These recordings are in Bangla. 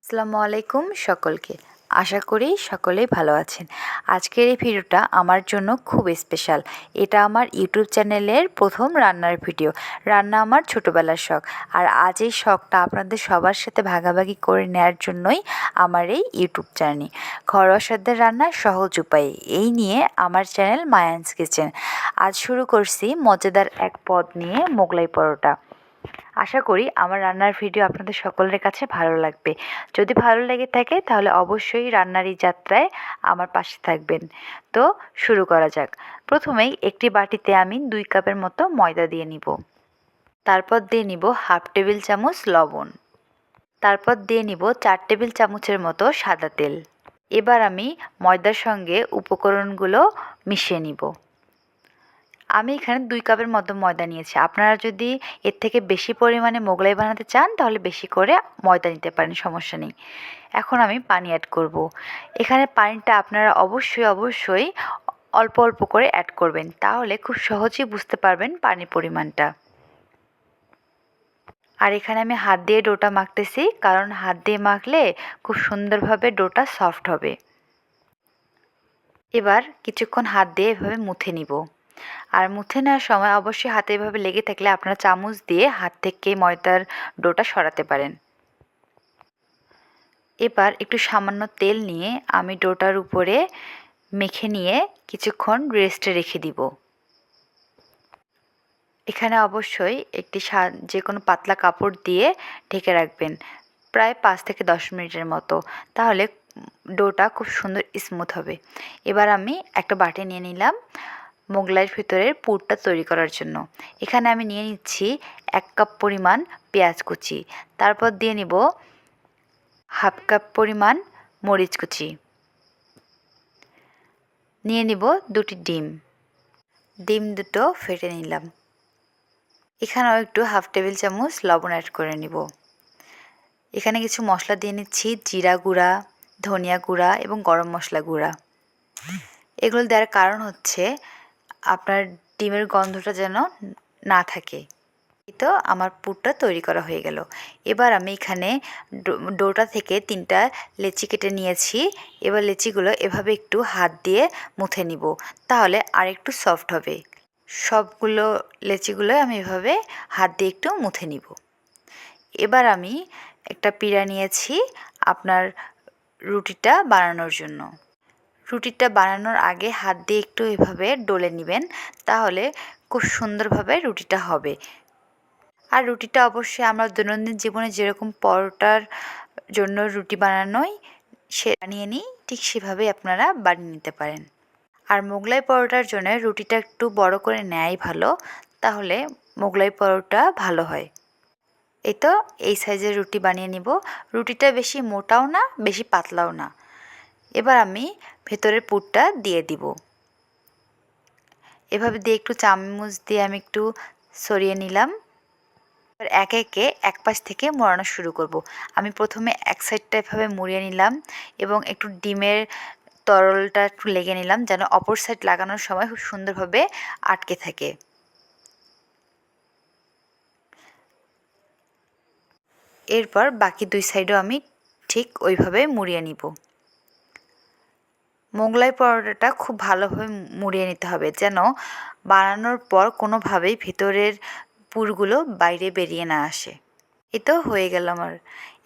আসসালামু আলাইকুম সকলকে। আশা করি সকলেই ভালো আছেন। আজকের এই ভিডিওটা আমার জন্য খুব স্পেশাল। এটা আমার ইউটিউব চ্যানেলের প্রথম রান্নার ভিডিও। রান্না আমার ছোটোবেলার শখ। আর আজ এই শখটা আপনাদের সবার সাথে ভাগাভাগি করে নেওয়ার জন্যই আমার এই ইউটিউব চ্যানেল। ঘরোয়া স্বাদের রান্নার সহজ উপায় এই নিয়ে আমার চ্যানেল মায়ান্স কিচেন। আজ শুরু করছি মজাদার এক পদ নিয়ে মোগলাই পরোটা। আশা করি আমার রান্নার ভিডিও আপনাদের সকলের কাছে ভালো লাগবে। যদি ভালো লেগে থাকে তাহলে অবশ্যই রান্নার এই যাত্রায় আমার পাশে থাকবেন। তো শুরু করা যাক। প্রথমেই একটি বাটিতে আমি 2 কাপের মতো ময়দা দিয়ে নিব। তারপর দিয়ে নিব হাফ টেবিল চামচ লবণ। তারপর দিয়ে নিব 4 টেবিল চামচের মতো সাদা তেল। এবার আমি ময়দার সঙ্গে উপকরণগুলো মিশিয়ে নিব। আমি এখানে 2 কাপের মতো ময়দা নিয়েছি। আপনারা যদি এর থেকে বেশি পরিমাণে মোগলাই বানাতে চান তাহলে বেশি করে ময়দা নিতে পারেন, সমস্যা নেই। এখন আমি পানি অ্যাড করব। এখানে পানিটা আপনারা অবশ্যই অল্প অল্প করে অ্যাড করবেন, তাহলে খুব সহজেই বুঝতে পারবেন পানির পরিমাণটা। আর এখানে আমি হাত দিয়ে ডোটা মাখতেছি, কারণ হাত দিয়ে মাখলে খুব সুন্দরভাবে ডোটা সফট হবে। এবার কিছুক্ষণ হাত দিয়ে এভাবে মুথে নিব। আর মুথে নেওয়ার সময় অবশ্যই হাতে এভাবে লেগে থাকলে আপনারা চামচ দিয়ে হাত থেকে ময়দার ডোটা সরাতে পারেন। এবার একটু সামান্য তেল নিয়ে আমি ডোটার উপরে মেখে নিয়ে কিছুক্ষণ রেস্টে রেখে দিব। এখানে অবশ্যই একটি যে কোনো পাতলা কাপড় দিয়ে ঢেকে রাখবেন প্রায় 5 থেকে 10 মিনিটের মতো, তাহলে ডোটা খুব সুন্দর স্মুথ হবে। এবার আমি একটা বাটি নিয়ে নিলাম মোগলাইয়ের ভিতরের পুরটা তৈরি করার জন্য। এখানে আমি নিয়ে নিচ্ছি 1 কাপ পরিমাণ পেঁয়াজ কুচি। তারপর দিয়ে নিব হাফ কাপ পরিমাণ মরিচ কুচি। নিয়ে নিব 2টি ডিম। ডিম দুটো ফেটে নিলাম। এখানেও একটু হাফ টেবিল চামচ লবণ অ্যাড করে নিব। এখানে কিছু মশলা দিয়ে নিচ্ছি, জিরা গুঁড়া, ধনিয়া গুঁড়া এবং গরম মশলা গুঁড়া। এগুলো দেওয়ার কারণ হচ্ছে আপনার ডিমের গন্ধটা যেন না থাকে। তো আমার পুরটা তৈরি করা হয়ে গেল। এবার আমি এখানে ডোটা থেকে 3টা লেচি কেটে নিয়েছি। এবার লেচিগুলো এভাবে একটু হাত দিয়ে মুথে নিব, তাহলে আর একটু সফট হবে। সবগুলো লেচিগুলো আমি এভাবে হাত দিয়ে একটু মুথে নিব। এবার আমি একটা পিঁড়া নিয়েছি আপনার রুটিটা বানানোর জন্য। রুটিটা বানানোর আগে হাত দিয়ে একটু এভাবে ডলে নেবেন, তাহলে খুব সুন্দরভাবে রুটিটা হবে। আর রুটিটা অবশ্যই আমরা দৈনন্দিন জীবনে যেরকম পরোটার জন্য রুটি বানানোই বানিয়ে নিই, ঠিক সেভাবেই আপনারা বানিয়ে নিতে পারেন। আর মোগলাই পরোটার জন্য রুটিটা একটু বড় করে নেয়াই ভালো, তাহলে মোগলাই পরোটা ভালো হয়। এই তো এই সাইজের রুটি বানিয়ে নিব। রুটিটা বেশি মোটাও না বেশি পাতলাও না। এবার আমি ভেতরের পুরটা দিয়ে দিব। এভাবে দিয়ে একটু চামচ দিয়ে আমি একটু সরিয়ে নিলাম। এবার একে একে এক পাশ থেকে মোড়ানো শুরু করব। আমি প্রথমে এক সাইডটা এভাবে মুড়িয়ে নিলাম এবং একটু ডিমের তরলটা একটু লেগে নিলাম, যেন অপর সাইড লাগানোর সময় খুব সুন্দরভাবে আটকে থাকে। এরপর বাকি 2 সাইডও আমি ঠিক ওইভাবে মুড়িয়ে নিব। মোগলাই পরোটাটা খুব ভালোভাবে মুড়িয়ে নিতে হবে, যেন বানানোর পর কোনোভাবেই ভেতরের পুরগুলো বাইরে বেরিয়ে না আসে। এই তো হয়ে গেল আমার।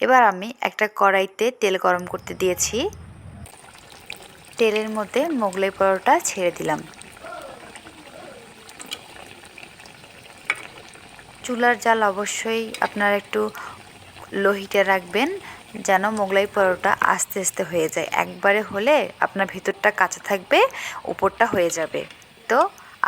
এবার আমি একটা কড়াইতে তেল গরম করতে দিয়েছি। তেলের মধ্যে মোগলাই পরোটা ছেড়ে দিলাম। চুলার জাল অবশ্যই আপনারা একটু লো হিটে রাখবেন, যেন মোগলাই পরোটা আস্তে আস্তে হয়ে যায়। একবারে হলে আপনার ভেতরটা কাঁচা থাকবে, উপরটা হয়ে যাবে। তো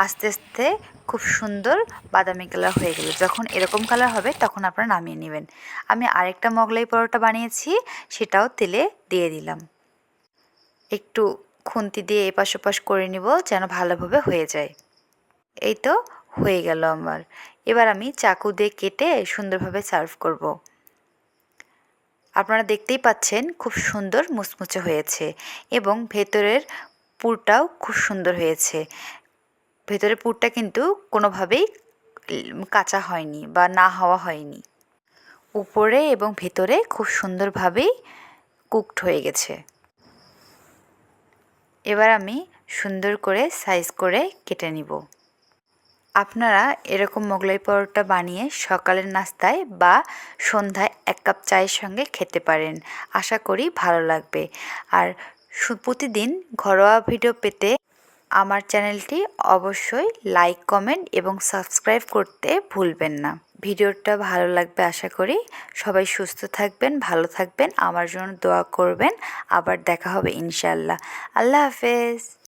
আস্তে আস্তে খুব সুন্দর বাদামি কালার হয়ে গেল। যখন এরকম কালার হবে তখন আপনারা নামিয়ে নেবেন। আমি আরেকটা মোগলাই পরোটা বানিয়েছি, সেটাও তেলে দিয়ে দিলাম। একটু খুন্তি দিয়ে এপাশ ওপাশ করে নিব, যেন ভালোভাবে হয়ে যায়। এই তো হয়ে গেল আমার। এবার আমি চাকু দিয়ে কেটে সুন্দরভাবে সার্ভ করব। আপনারা দেখতেই পাচ্ছেন খুব সুন্দর মুচমুচে হয়েছে এবং ভেতরের পুরটাও খুব সুন্দর হয়েছে। ভেতরের পুরটা কিন্তু কোনোভাবেই কাঁচা হয়নি বা না হওয়া হয়নি। উপরে এবং ভেতরে খুব সুন্দরভাবেই কুকড হয়ে গেছে। এবার আমি সুন্দর করে সাইজ করে কেটে নিব। আপনারা এরকম মোগলাই পরোটা বানিয়ে সকালের নাস্তায় বা সন্ধ্যায় 1 কাপ চায়ের সঙ্গে খেতে পারেন। আশা করি ভালো লাগবে। আর প্রতিদিন ঘরোয়া ভিডিও পেতে আমার চ্যানেলটি অবশ্যই লাইক, কমেন্ট এবং সাবস্ক্রাইব করতে ভুলবেন না। ভিডিওটা ভালো লাগবে আশা করি। সবাই সুস্থ থাকবেন, ভালো থাকবেন, আমার জন্য দোয়া করবেন। আবার দেখা হবে ইনশাআল্লাহ। আল্লাহ হাফেজ।